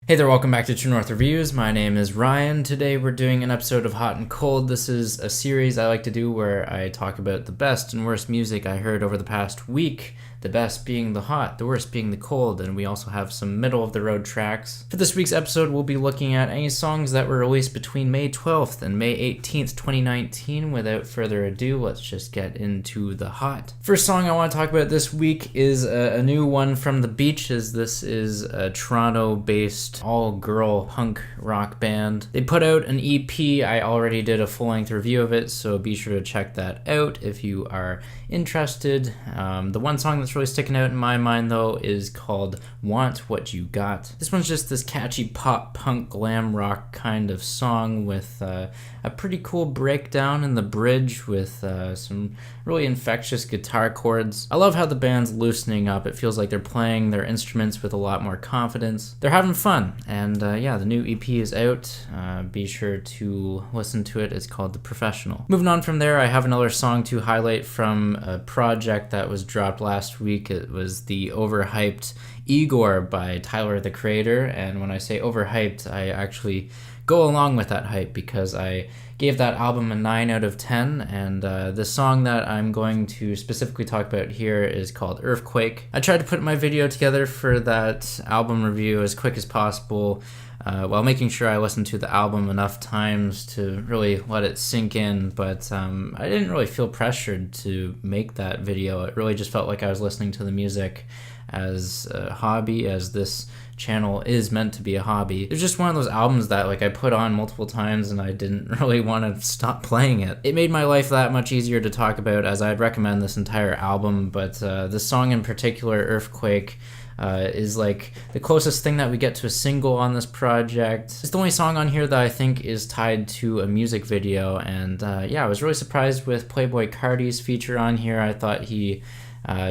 Hey there, welcome back to True North Reviews. My name is Ryan. Today we're doing an episode of Hot and Cold. This is a series I like to do where I talk about the best and worst music I heard over the past week. The best being the hot, the worst being the cold, and we also have some middle-of-the-road tracks. For this week's episode, we'll be looking at any songs that were released between May 12th and May 18th, 2019. Without further ado, let's just get into the hot. First song I want to talk about this week is a new one from The Beaches. This is a Toronto-based all-girl punk rock band. They put out an EP. I already did a full-length review of it, so be sure to check that out if you are interested. The one song that's really sticking out in my mind though is called Want What You Got. This one's just this catchy pop punk glam rock kind of song with a pretty cool breakdown in the bridge with some really infectious guitar chords. I love how the band's loosening up. It feels like they're playing their instruments with a lot more confidence. They're having fun, and yeah, the new EP is out. Be sure to listen to it. It's called The Professional. Moving on from there, I have another song to highlight from a project that was dropped last week. It was the overhyped Igor by Tyler, the Creator, and when I say overhyped, I actually go along with that hype because I gave that album a 9 out of 10, and the song that I'm going to specifically talk about here is called Earthquake. I tried to put my video together for that album review as quick as possible while making sure I listened to the album enough times to really let it sink in, but I didn't really feel pressured to make that video. It really just felt like I was listening to the music as a hobby, as this channel is meant to be a hobby. It's just one of those albums that I put on multiple times and I didn't really want to stop playing it. It made my life that much easier to talk about, as I'd recommend this entire album, but this song in particular, Earthquake, is the closest thing that we get to a single on this project. It's the only song on here that I think is tied to a music video, and yeah, I was really surprised with Playboi Carti's feature on here. I thought he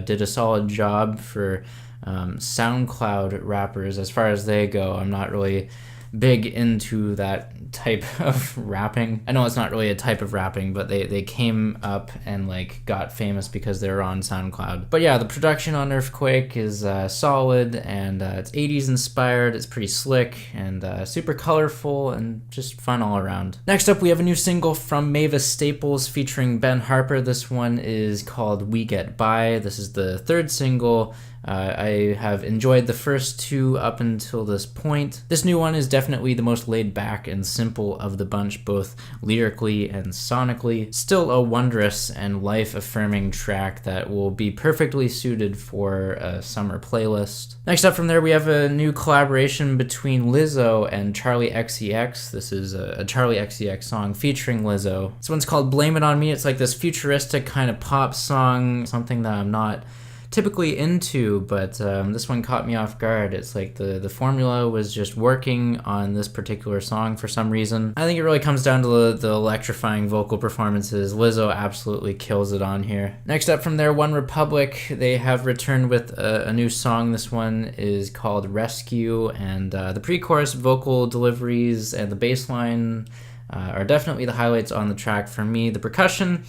did a solid job for SoundCloud rappers as far as they go. I'm not really big into that type of rapping. I know it's not really a type of rapping, but they came up and got famous because they were on SoundCloud. But yeah, the production on Earthquake is solid, and it's 80s inspired. It's pretty slick and super colorful and just fun all around. Next up, we have a new single from Mavis Staples featuring Ben Harper. This one is called We Get By. This is the third single. I have enjoyed the first two up until this point. This new one is definitely the most laid back and simple of the bunch, both lyrically and sonically. Still a wondrous and life-affirming track that will be perfectly suited for a summer playlist. Next up from there, we have a new collaboration between Lizzo and Charli XCX. This is a Charli XCX song featuring Lizzo. This one's called Blame It On Me. It's this futuristic kind of pop song, something that I'm not typically into, but this one caught me off guard. It's the formula was just working on this particular song for some reason. I think it really comes down to the electrifying vocal performances. Lizzo absolutely kills it on here. Next up from there, OneRepublic. They have returned with a new song. This one is called Rescue, and the pre-chorus vocal deliveries and the bass line are definitely the highlights on the track for me. The percussion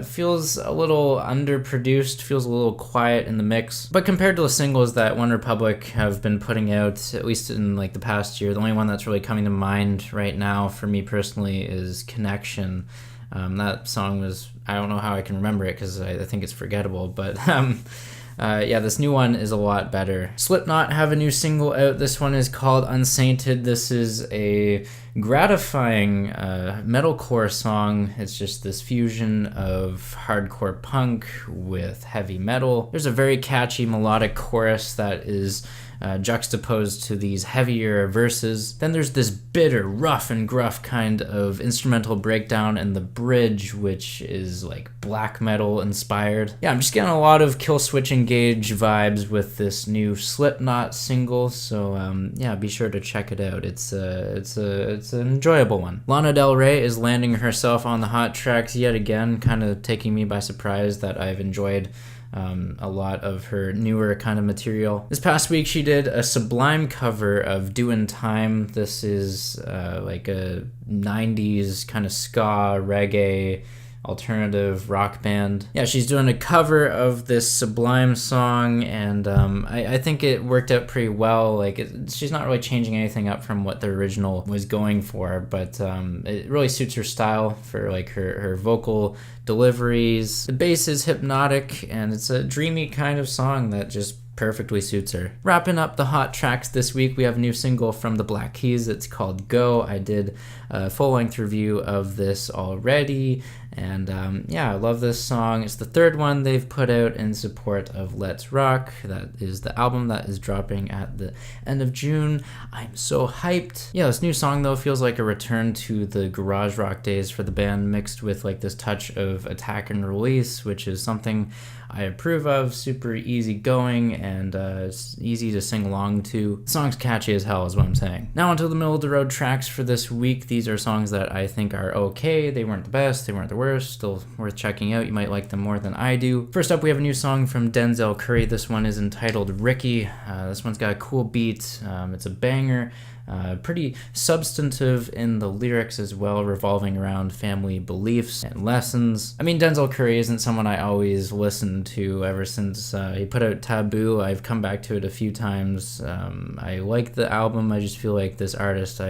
feels a little underproduced, feels a little quiet in the mix. But compared to the singles that OneRepublic have been putting out, at least in the past year, the only one that's really coming to mind right now for me personally is Connection. That song was, I don't know how I can remember it because I think it's forgettable, but yeah, this new one is a lot better. Slipknot have a new single out. This one is called Unsainted. This is a gratifying metalcore song. It's just this fusion of hardcore punk with heavy metal. There's a very catchy melodic chorus that is juxtaposed to these heavier verses. Then there's this bitter, rough and gruff kind of instrumental breakdown in the bridge, which is black metal inspired. Yeah, I'm just getting a lot of Killswitch Engage vibes with this new Slipknot single, so yeah, be sure to check it out. It's an enjoyable one. Lana Del Rey is landing herself on the hot tracks yet again, kind of taking me by surprise that I've enjoyed a lot of her newer kind of material. This past week she did a Sublime cover of Doin' Time. This is a 90s kind of ska reggae alternative rock band. Yeah, she's doing a cover of this Sublime song, and I think it worked out pretty well. Like, she's not really changing anything up from what the original was going for, but it really suits her style for like her vocal deliveries. The bass is hypnotic, and it's a dreamy kind of song that just perfectly suits her. Wrapping up the hot tracks this week, we have a new single from the Black Keys. It's called Go. I did a full-length review of this already, and yeah, I love this song. It's the third one they've put out in support of Let's Rock. That is the album that is dropping at the end of June. I'm so hyped. Yeah, this new song though feels like a return to the garage rock days for the band, mixed with like this touch of attack and release, which is something I approve of. Super easy going, and it's easy to sing along to. The song's catchy as hell is what I'm saying. Now onto the middle of the road tracks for this week. These are songs that I think are okay. They weren't the best, they weren't the worst, still worth checking out. You might like them more than I do. First up, we have a new song from Denzel Curry. This one is entitled Ricky. This one's got a cool beat. It's a banger. Pretty substantive in the lyrics as well, revolving around family beliefs and lessons. I mean, Denzel Curry isn't someone I always listen to. Ever since he put out Taboo, I've come back to it a few times. I like the album. I just feel like this artist,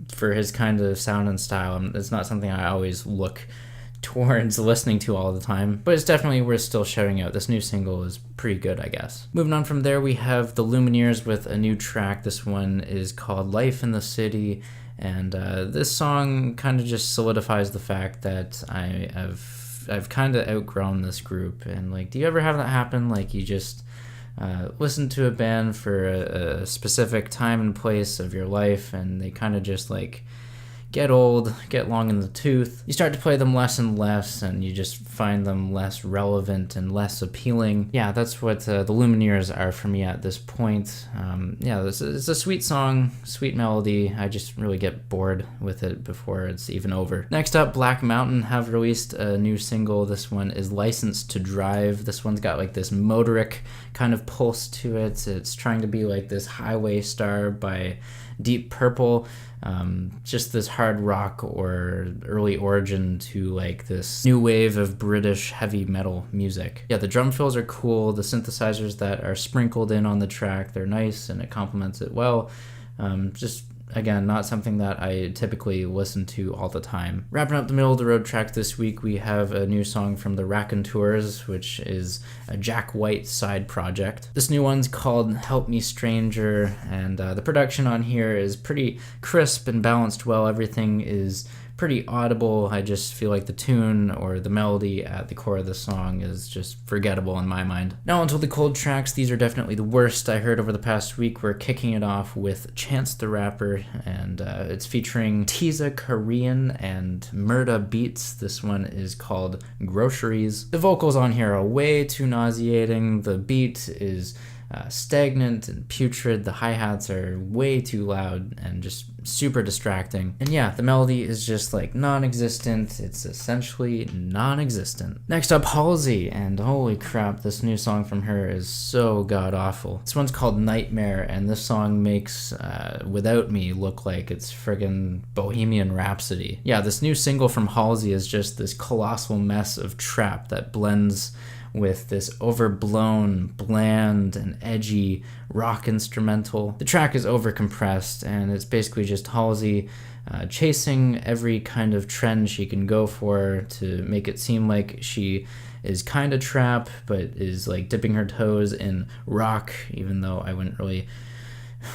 for his kind of sound and style, it's not something I always look towards listening to all the time, but it's definitely worth still shouting out. This new single is pretty good, I guess. Moving on from there, we have the Lumineers with a new track. This one is called Life in the City, and this song kind of just solidifies the fact that I've kind of outgrown this group. And like, do you ever have that happen? Like, you just listen to a band for a specific time and place of your life, and they kind of just like get old, get long in the tooth. You start to play them less and less, and you just find them less relevant and less appealing. Yeah, that's what the Lumineers are for me at this point. Yeah, it's a sweet song, sweet melody. I just really get bored with it before it's even over. Next up, Black Mountain have released a new single. This one is Licensed to Drive. This one's got like this motoric kind of pulse to it. It's trying to be like this Highway Star by Deep Purple. Just this hard rock or early origin to like this new wave of British heavy metal music. Yeah, the drum fills are cool. The synthesizers that are sprinkled in on the track, they're nice and it complements it well. Just again, not something that I typically listen to all the time. Wrapping up the middle of the road track this week, we have a new song from the Raconteurs, which is a Jack White side project. This new one's called Help Me Stranger, and the production on here is pretty crisp and balanced well. Everything is pretty audible. I just feel like the tune or the melody at the core of the song is just forgettable in my mind. Now onto the cold tracks. These are definitely the worst I heard over the past week. We're kicking it off with Chance the Rapper, and it's featuring Tiza Korean and Murda Beats. This one is called Groceries. The vocals on here are way too nauseating. The beat is stagnant and putrid. The hi-hats are way too loud and just super distracting. And yeah, the melody is just like non-existent. It's essentially non-existent. Next up, Halsey, and holy crap, this new song from her is so god-awful. This one's called Nightmare, and this song makes Without Me look like it's friggin' Bohemian Rhapsody. Yeah, this new single from Halsey is just this colossal mess of trap that blends with this overblown, bland, and edgy rock instrumental. The track is overcompressed, and it's basically just Halsey chasing every kind of trend she can go for to make it seem like she is kind of trap, but is like dipping her toes in rock, even though I wouldn't really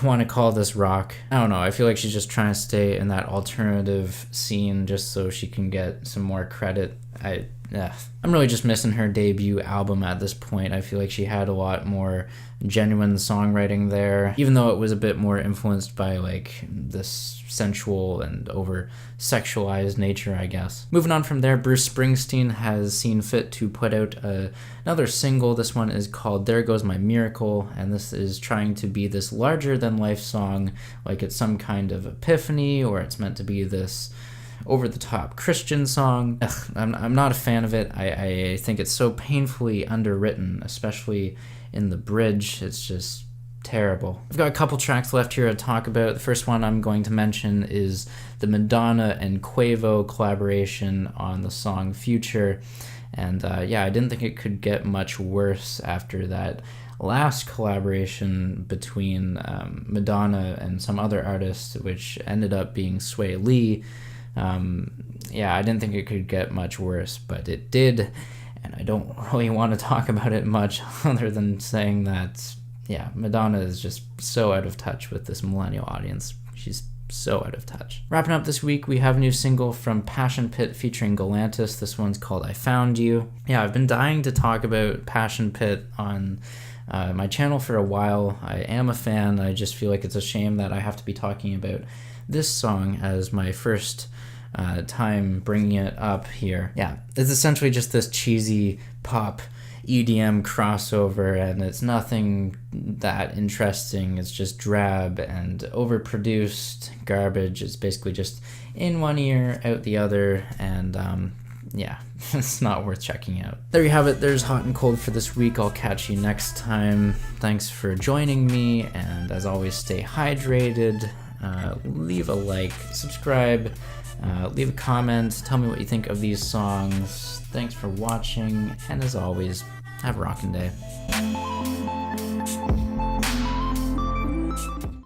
want to call this rock. I don't know, I feel like she's just trying to stay in that alternative scene just so she can get some more credit. I'm really just missing her debut album at this point. I feel like she had a lot more genuine songwriting there, even though it was a bit more influenced by like this sensual and over sexualized nature, I guess. Moving on from there, Bruce Springsteen has seen fit to put out another single. This one is called There Goes My Miracle, and this is trying to be this larger than life song, like it's some kind of epiphany, or it's meant to be this over-the-top Christian song. I'm not a fan of it. I think it's so painfully underwritten, especially in the bridge. It's just terrible. I've got a couple tracks left here to talk about. The first one I'm going to mention is the Madonna and Quavo collaboration on the song Future. And I didn't think it could get much worse after that last collaboration between Madonna and some other artist, which ended up being Sway Lee. I didn't think it could get much worse, but it did, and I don't really want to talk about it much other than saying that, Madonna is just so out of touch with this millennial audience. She's so out of touch. Wrapping up this week, we have a new single from Passion Pit featuring Galantis. This one's called I Found You. I've been dying to talk about Passion Pit on my channel for a while. I am a fan. I just feel like it's a shame that I have to be talking about this song as my first time bringing it up here. It's essentially just this cheesy pop EDM crossover, and it's nothing that interesting. It's just drab and overproduced garbage. It's basically just in one ear, out the other, and it's not worth checking out. There you have it. There's Hot and Cold for this week. I'll catch you next time. Thanks for joining me, and as always, stay hydrated. Leave a like, subscribe, leave a comment, tell me what you think of these songs. Thanks for watching, and as always, have a rockin' day.